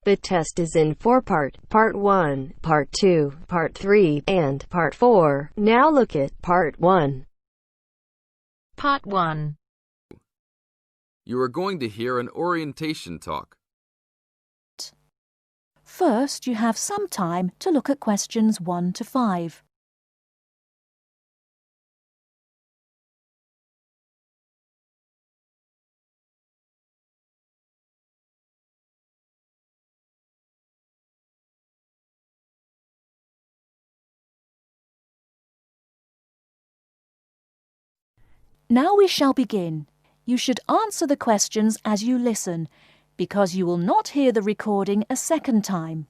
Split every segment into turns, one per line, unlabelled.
The test is in 4 parts: Part 1, Part 2, Part 3, and Part 4. Now look at Part 1.
Part 1.
You are going to hear an orientation talk.
First, you have some time to look at questions 1 to 5. Now we shall begin. You should answer the questions as you listen, because you will not hear the recording a second time.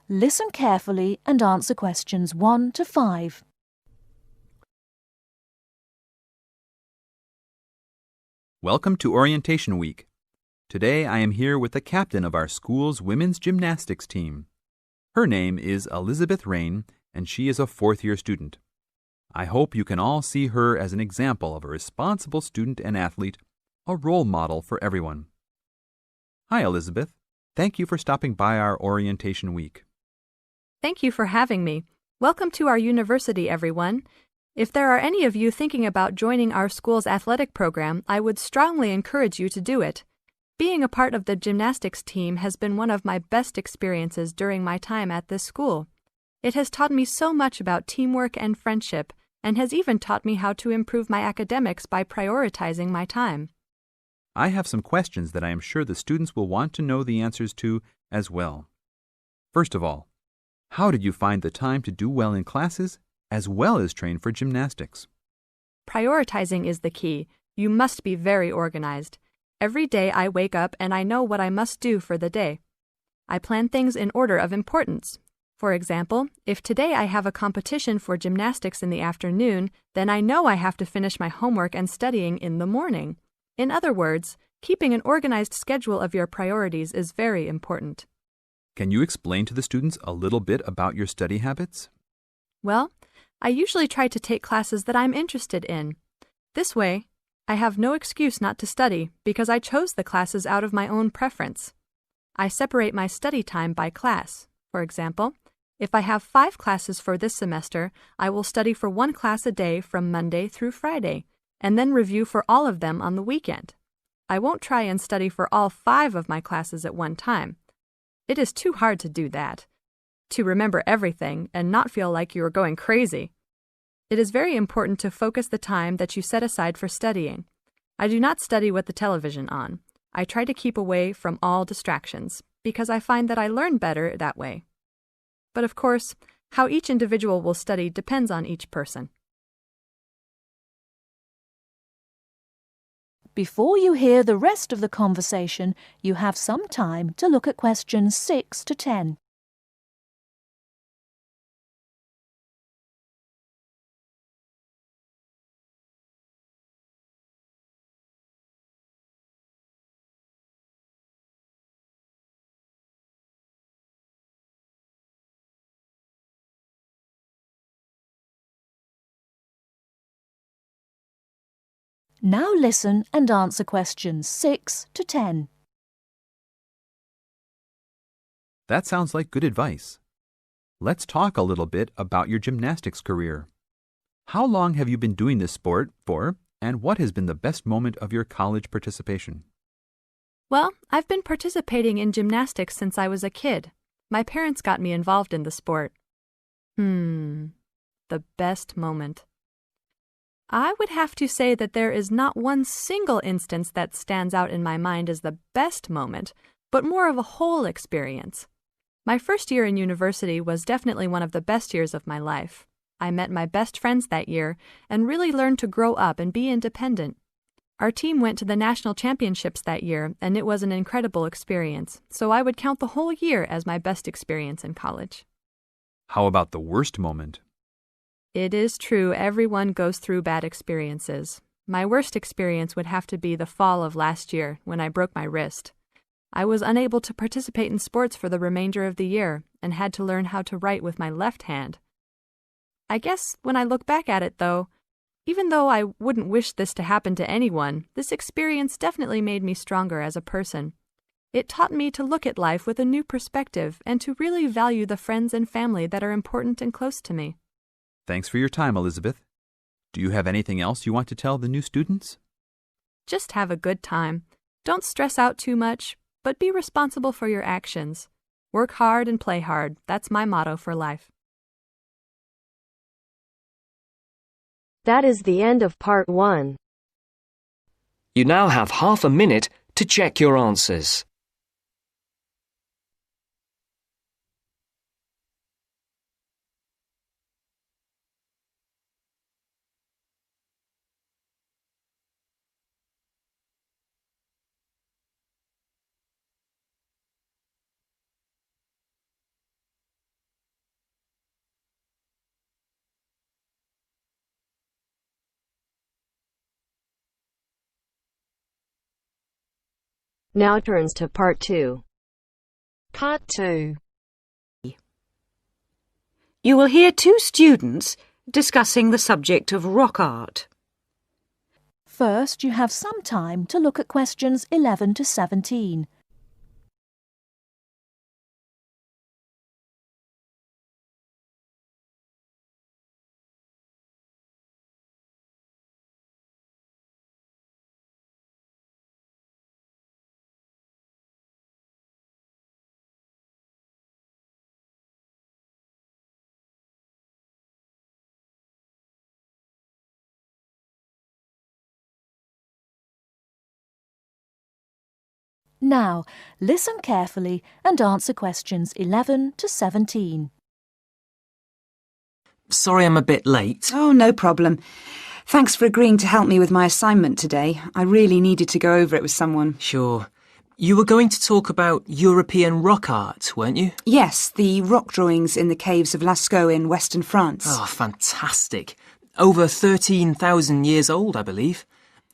Listen carefully and answer questions 1 to 5.
Welcome to Orientation Week. Today I am here with the captain of our school's women's gymnastics team. Her name is Elizabeth Rain, and she is a fourth-year student. I hope you can all see her as an example of a responsible student and athlete, a role model for everyone. Hi, Elizabeth. Thank you for stopping by our Orientation Week.
Thank you for having me. Welcome to our university, everyone. If there are any of you thinking about joining our school's athletic program, I would strongly encourage you to do it. Being a part of the gymnastics team has been one of my best experiences during my time at this school. It has taught me so much about teamwork and friendship, and has even taught me how to improve my academics by prioritizing my time.
I have some questions that I am sure the students will want to know the answers to as well. First of all, how did you find the time to do well in classes as well as train for gymnastics?
Prioritizing is the key. You must be very organized. Every day I wake up and I know what I must do for the day. I plan things in order of importance. For example, if today I have a competition for gymnastics in the afternoon, then I know I have to finish my homework and studying in the morning. In other words, keeping an organized schedule of your priorities is very important.
Can you explain to the students a little bit about your study habits?
Well, I usually try to take classes that I'm interested in. This way, I have no excuse not to study because I chose the classes out of my own preference. I separate my study time by class. For example, if I have 5 classes for this semester, I will study for 1 class a day from Monday through Friday, and then review for all of them on the weekend. I won't try and study for all 5 of my classes at one time. It is too hard to do that, to remember everything and not feel like you are going crazy. It is very important to focus the time that you set aside for studying. I do not study with the television on. I try to keep away from all distractions, because I find that I learn better that way. But of course, how each individual will study depends on each person.
Before you hear the rest of the conversation, you have some time to look at questions 6 to 10. Now listen and answer questions 6 to 10.
That sounds like good advice. Let's talk a little bit about your gymnastics career. How long have you been doing this sport for, and what has been the best moment of your college participation?
Well, I've been participating in gymnastics since I was a kid. My parents got me involved in the sport. The best moment. I would have to say that there is not one single instance that stands out in my mind as the best moment, but more of a whole experience. My first year in university was definitely one of the best years of my life. I met my best friends that year and really learned to grow up and be independent. Our team went to the national championships that year, and it was an incredible experience, so I would count the whole year as my best experience in college.
How about the worst moment?
It is true everyone goes through bad experiences. My worst experience would have to be the fall of last year when I broke my wrist. I was unable to participate in sports for the remainder of the year and had to learn how to write with my left hand. I guess when I look back at it, though, even though I wouldn't wish this to happen to anyone, this experience definitely made me stronger as a person. It taught me to look at life with a new perspective and to really value the friends and family that are important and close to me.
Thanks for your time, Elizabeth. Do you have anything else you want to tell the new students?
Just have a good time. Don't stress out too much, but be responsible for your actions. Work hard and play hard. That's my motto for life.
That is the end of part 1.
You now have half a minute to check your answers.
Now turns to part 2.
Part 2.
You will hear two students discussing the subject of rock art.
First, you have some time to look at questions 11 to 17. Now, listen carefully and answer questions 11 to 17.
Sorry I'm a bit late.
Oh, no problem. Thanks for agreeing to help me with my assignment today. I really needed to go over it with someone.
Sure. You were going to talk about European rock art, weren't you?
Yes, the rock drawings in the caves of Lascaux in western France.
Oh, fantastic. Over 13,000 years old, I believe.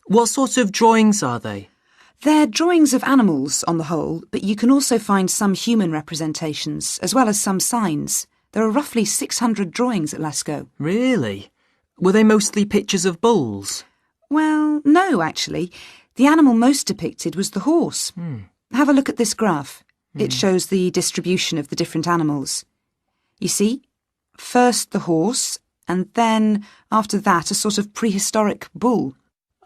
What sort of drawings are they?
They're drawings of animals on the whole, but you can also find some human representations, as well as some signs. There are roughly 600 drawings at Lascaux.
Really? Were they mostly pictures of bulls?
Well, no, actually. The animal most depicted was the horse. Have a look at this graph. It shows the distribution of the different animals. You see, first the horse, and then, after that, a sort of prehistoric bull.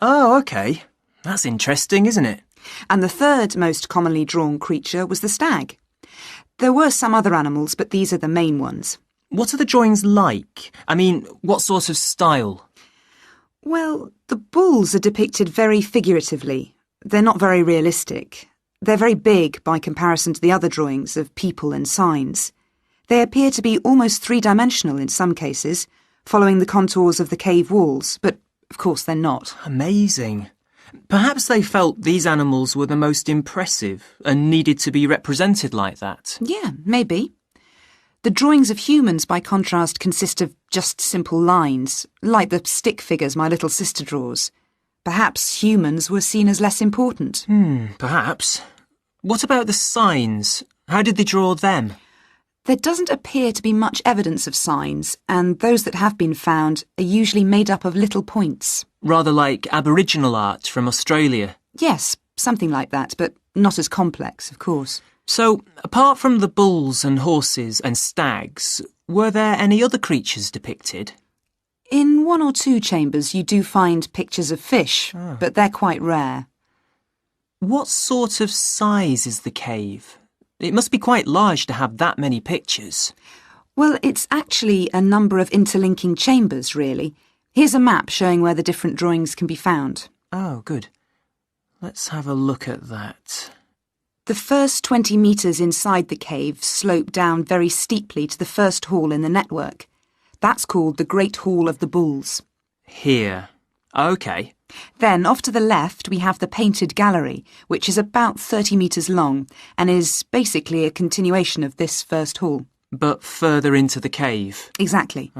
Oh, OK. That's interesting, isn't it?
And the third most commonly drawn creature was the stag. There were some other animals, but these are the main ones.
What are the drawings like? I mean, what sort of style?
Well, the bulls are depicted very figuratively. They're not very realistic. They're very big by comparison to the other drawings of people and signs. They appear to be almost three-dimensional in some cases, following the contours of the cave walls, but of course they're not.
Amazing. Perhaps they felt these animals were the most impressive and needed to be represented like that.
Yeah, maybe. The drawings of humans, by contrast, consist of just simple lines, like the stick figures my little sister draws. Perhaps humans were seen as less important.
Perhaps. What about the signs? How did they draw them?
There doesn't appear to be much evidence of signs, and those that have been found are usually made up of little points.
Rather like Aboriginal art from Australia.
Yes, something like that, but not as complex, of course.
So, apart from the bulls and horses and stags, were there any other creatures depicted?
In one or two chambers you do find pictures of fish, but they're quite rare.
What sort of size is the cave? It must be quite large to have that many pictures.
Well, it's actually a number of interlinking chambers, really. Here's a map showing where the different drawings can be found.
Oh, good. Let's have a look at that.
The first 20 metres inside the cave slope down very steeply to the first hall in the network. That's called the Great Hall of the Bulls.
Here. OK.
Then, off to the left, we have the Painted Gallery, which is about 30 metres long and is basically a continuation of this first hall.
But further into the cave.
Exactly.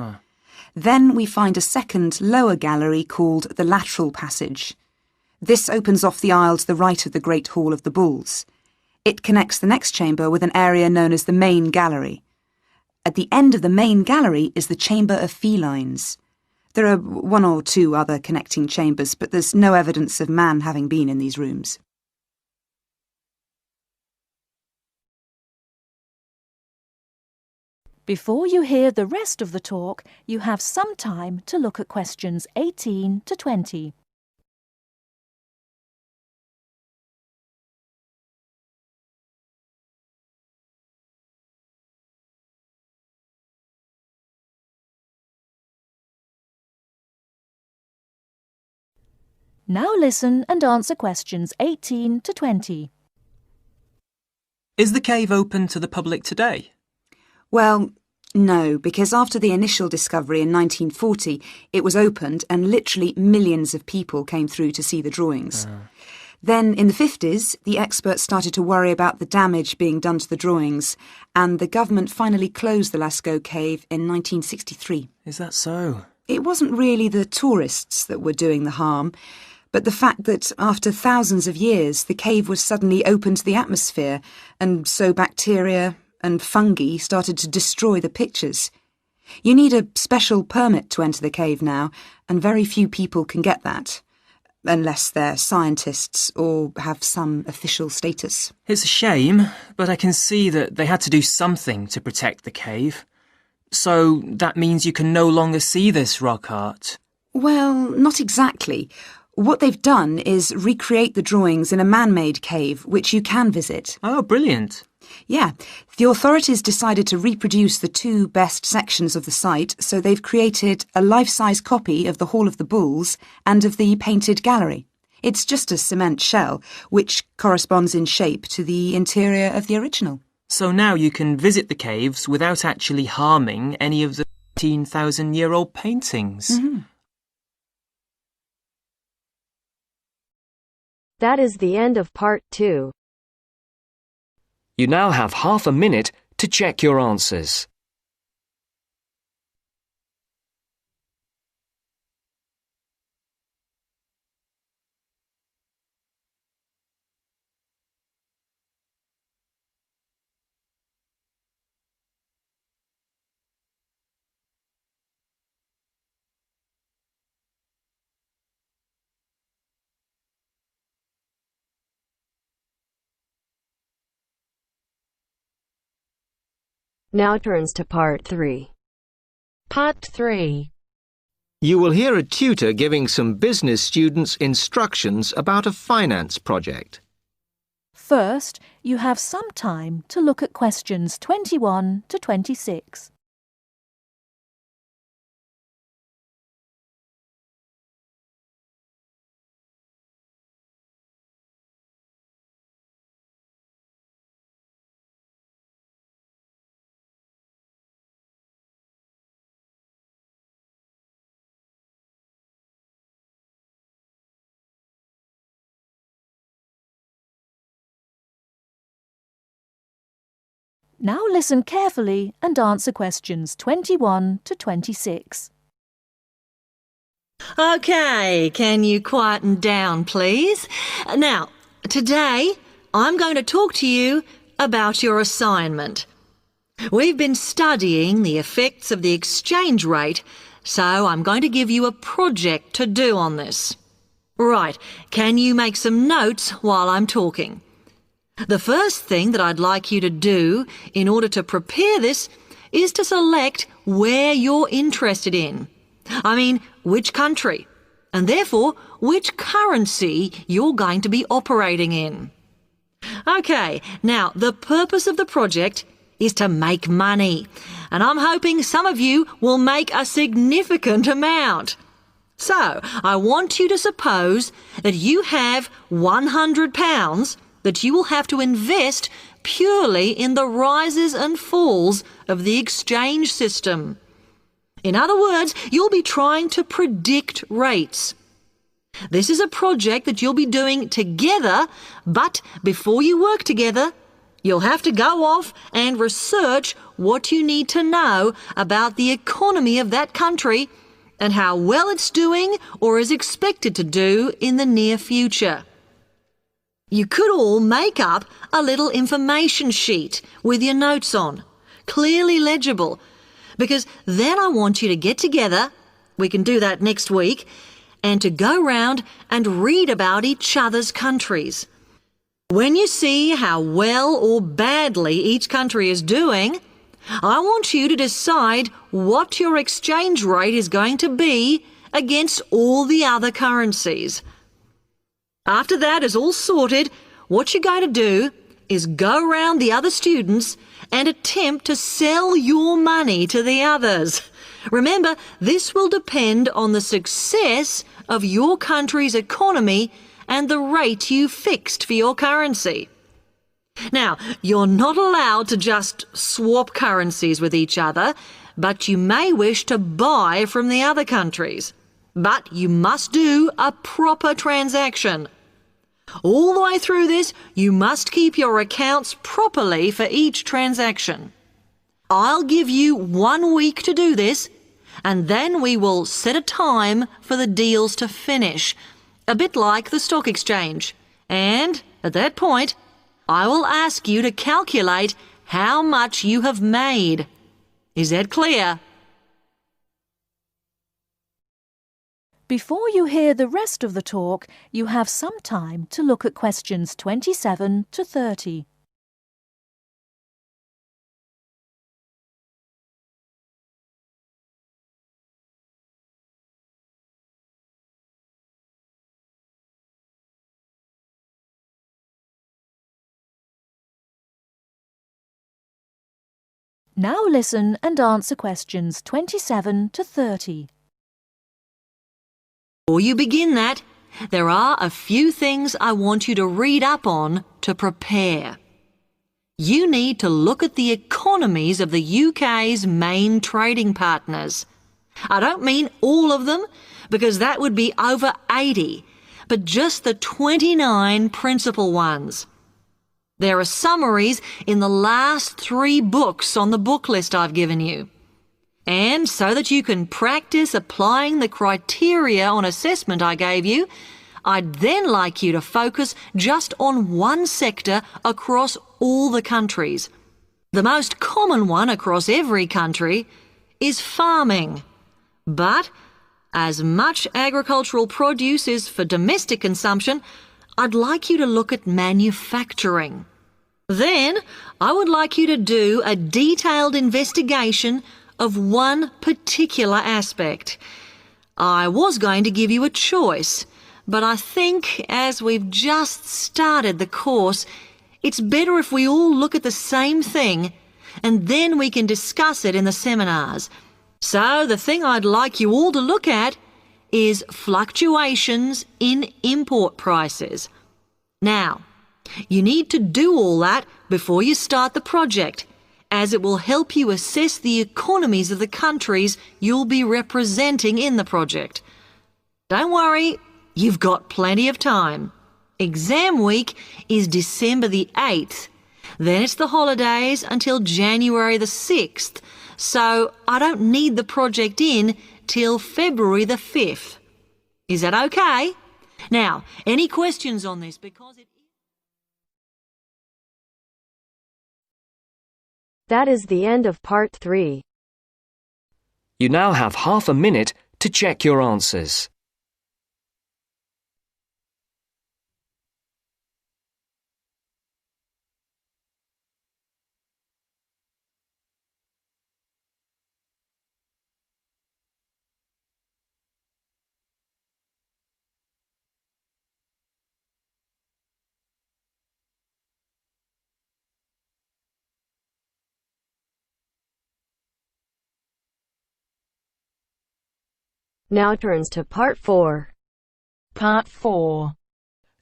Then we find a second, lower gallery called the Lateral Passage. This opens off the aisle to the right of the Great Hall of the Bulls. It connects the next chamber with an area known as the Main Gallery. At the end of the Main Gallery is the Chamber of Felines. There are one or two other connecting chambers, but there's no evidence of man having been in these rooms.
Before you hear the rest of the talk, you have some time to look at questions 18 to 20. Now listen and answer questions 18 to 20.
Is the cave open to the public today?
Well, no, because after the initial discovery in 1940, it was opened and literally millions of people came through to see the drawings. Then, in the 50s, the experts started to worry about the damage being done to the drawings, and the government finally closed the Lascaux cave in 1963.
Is that so?
It wasn't really the tourists that were doing the harm, but the fact that after thousands of years the cave was suddenly open to the atmosphere, and so bacteria and fungi started to destroy the pictures. You need a special permit to enter the cave now, and very few people can get that, unless they're scientists or have some official status.
It's a shame, but I can see that they had to do something to protect the cave. So that means you can no longer see this rock art?
Well, not exactly. What they've done is recreate the drawings in a man-made cave, which you can visit.
Oh, brilliant.
Yeah, the authorities decided to reproduce the two best sections of the site, so they've created a life-size copy of the Hall of the Bulls and of the painted gallery. It's just a cement shell, which corresponds in shape to the interior of the original.
So now you can visit the caves without actually harming any of the 13,000-year-old paintings.
Mm-hmm.
That is the end of part 2.
You now have half a minute to check your answers.
Now turns to part 3.
Part 3.
You will hear a tutor giving some business students instructions about a finance project.
First, you have some time to look at questions 21 to 26. Now listen carefully and answer questions 21 to 26.
OK, can you quieten down, please? Now, today I'm going to talk to you about your assignment. We've been studying the effects of the exchange rate, so I'm going to give you a project to do on this. Right, can you make some notes while I'm talking? The first thing that I'd like you to do in order to prepare this is to select where you're interested in. I mean, which country, and therefore which currency you're going to be operating in. OK, now the purpose of the project is to make money, and I'm hoping some of you will make a significant amount. So, I want you to suppose that you have £100 that you will have to invest purely in the rises and falls of the exchange system. In other words, you'll be trying to predict rates. This is a project that you'll be doing together, but before you work together, you'll have to go off and research what you need to know about the economy of that country and how well it's doing or is expected to do in the near future. You could all make up a little information sheet with your notes on, clearly legible, because then I want you to get together, we can do that next week, and to go round and read about each other's countries. When you see how well or badly each country is doing, I want you to decide what your exchange rate is going to be against all the other currencies. After that is all sorted, what you're going to do is go round the other students and attempt to sell your money to the others. Remember, this will depend on the success of your country's economy and the rate you fixed for your currency. Now, you're not allowed to just swap currencies with each other, but you may wish to buy from the other countries. But you must do a proper transaction. All the way through this, you must keep your accounts properly for each transaction. I'll give you 1 week to do this, and then we will set a time for the deals to finish, a bit like the stock exchange. And at that point, I will ask you to calculate how much you have made. Is that clear?
Before you hear the rest of the talk, you have some time to look at questions 27 to 30. Now listen and answer questions 27 to 30.
Before you begin that, there are a few things I want you to read up on to prepare. You need to look at the economies of the UK's main trading partners. I don't mean all of them, because that would be over 80, but just the 29 principal ones. There are summaries in the last 3 books on the book list I've given you. And so that you can practice applying the criteria on assessment I gave you, I'd then like you to focus just on one sector across all the countries. The most common one across every country is farming. But as much agricultural produce is for domestic consumption, I'd like you to look at manufacturing. Then I would like you to do a detailed investigation of one particular aspect. I was going to give you a choice, but I think as we've just started the course, it's better if we all look at the same thing and then we can discuss it in the seminars. So the thing I'd like you all to look at is fluctuations in import prices. Now, you need to do all that before you start the project, as it will help you assess the economies of the countries you'll be representing in the project. Don't worry, you've got plenty of time. Exam week is December the 8th. Then it's the holidays until January the 6th, so I don't need the project in till February the 5th. Is that okay? Now, any questions on this?
That is the end of part 3.
You now have half a minute to check your answers.
Now turns to part 4.
Part 4.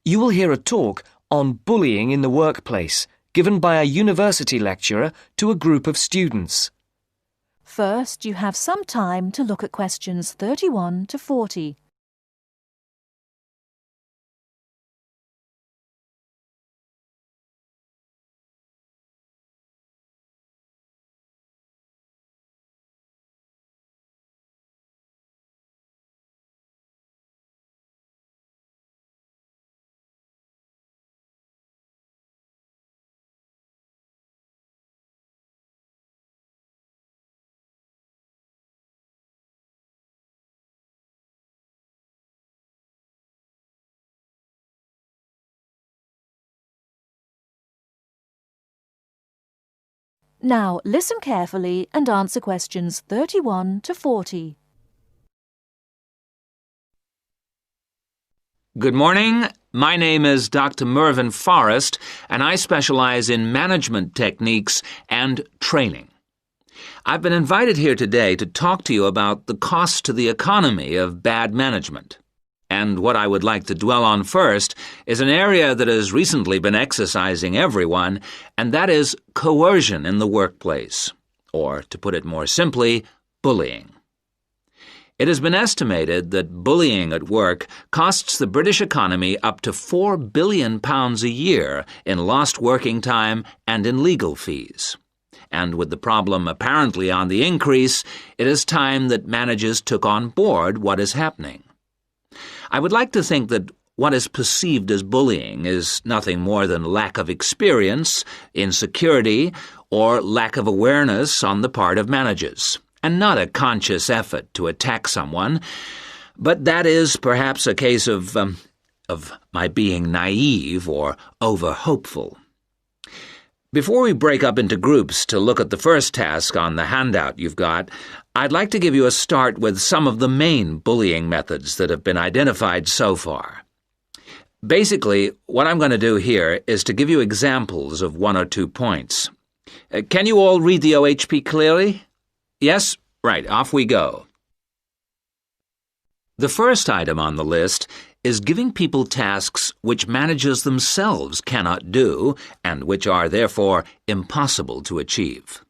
You will hear a talk on bullying in the workplace given by a university lecturer to a group of students.
First, you have some time to look at questions 31 to 40. Now listen carefully and answer questions 31 to 40.
Good morning. My name is Dr. Mervyn Forrest, and I specialize in management techniques and training. I've been invited here today to talk to you about the cost to the economy of bad management. And what I would like to dwell on first is an area that has recently been exercising everyone, and that is coercion in the workplace, or, to put it more simply, bullying. It has been estimated that bullying at work costs the British economy up to £4 billion a year in lost working time and in legal fees. And with the problem apparently on the increase, it is time that managers took on board what is happening. I would like to think that what is perceived as bullying is nothing more than lack of experience, insecurity, or lack of awareness on the part of managers, and not a conscious effort to attack someone, but that is perhaps a case of my being naive or over-hopeful. Before we break up into groups to look at the first task on the handout you've got, I'd like to give you a start with some of the main bullying methods that have been identified so far. Basically, what I'm going to do here is to give you examples of 1 or 2 points. Can you all read the OHP clearly? Yes? Right, off we go. The first item on the list is giving people tasks which managers themselves cannot do and which are therefore impossible to achieve.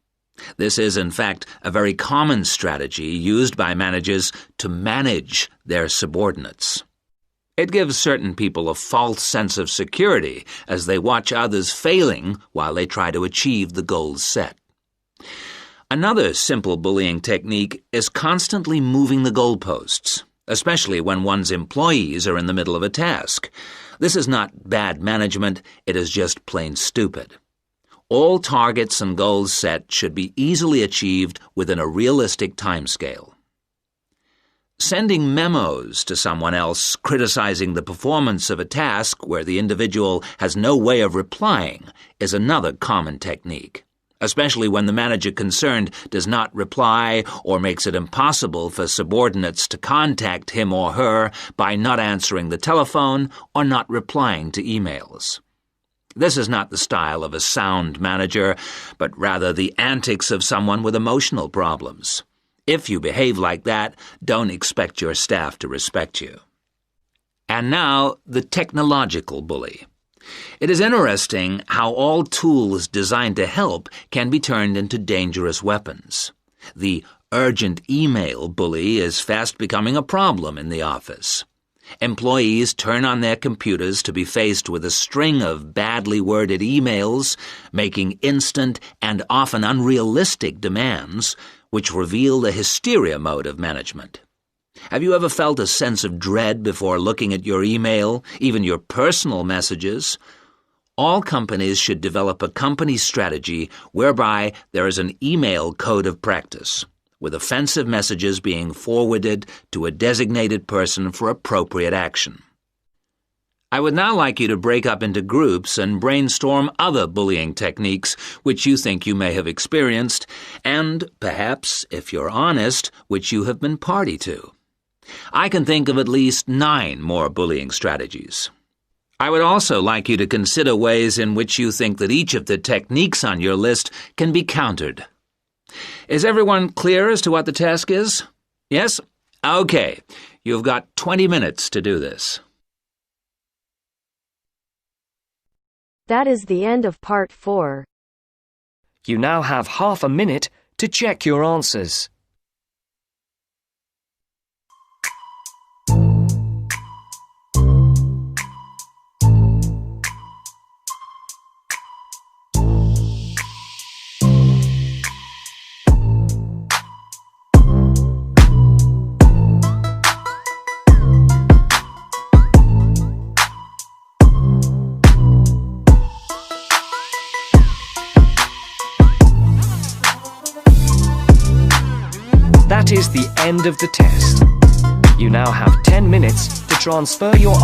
This is, in fact, a very common strategy used by managers to manage their subordinates. It gives certain people a false sense of security as they watch others failing while they try to achieve the goals set. Another simple bullying technique is constantly moving the goalposts, especially when one's employees are in the middle of a task. This is not bad management, it is just plain stupid. All targets and goals set should be easily achieved within a realistic timescale. Sending memos to someone else criticizing the performance of a task where the individual has no way of replying is another common technique, especially when the manager concerned does not reply or makes it impossible for subordinates to contact him or her by not answering the telephone or not replying to emails. This is not the style of a sound manager, but rather the antics of someone with emotional problems. If you behave like that, don't expect your staff to respect you. And now, the technological bully. It is interesting how all tools designed to help can be turned into dangerous weapons. The urgent email bully is fast becoming a problem in the office. Employees turn on their computers to be faced with a string of badly worded emails, making instant and often unrealistic demands, which reveal the hysteria mode of management. Have you ever felt a sense of dread before looking at your email, even your personal messages? All companies should develop a company strategy whereby there is an email code of practice, with offensive messages being forwarded to a designated person for appropriate action. I would now like you to break up into groups and brainstorm other bullying techniques which you think you may have experienced, and perhaps, if you're honest, which you have been party to. I can think of at least 9 more bullying strategies. I would also like you to consider ways in which you think that each of the techniques on your list can be countered. Is everyone clear as to what the task is? Yes? Okay. You've got 20 minutes to do this.
That is the end of part 4.
You now have half a minute to check your answers. That is the end of the test. You now have 10 minutes to transfer your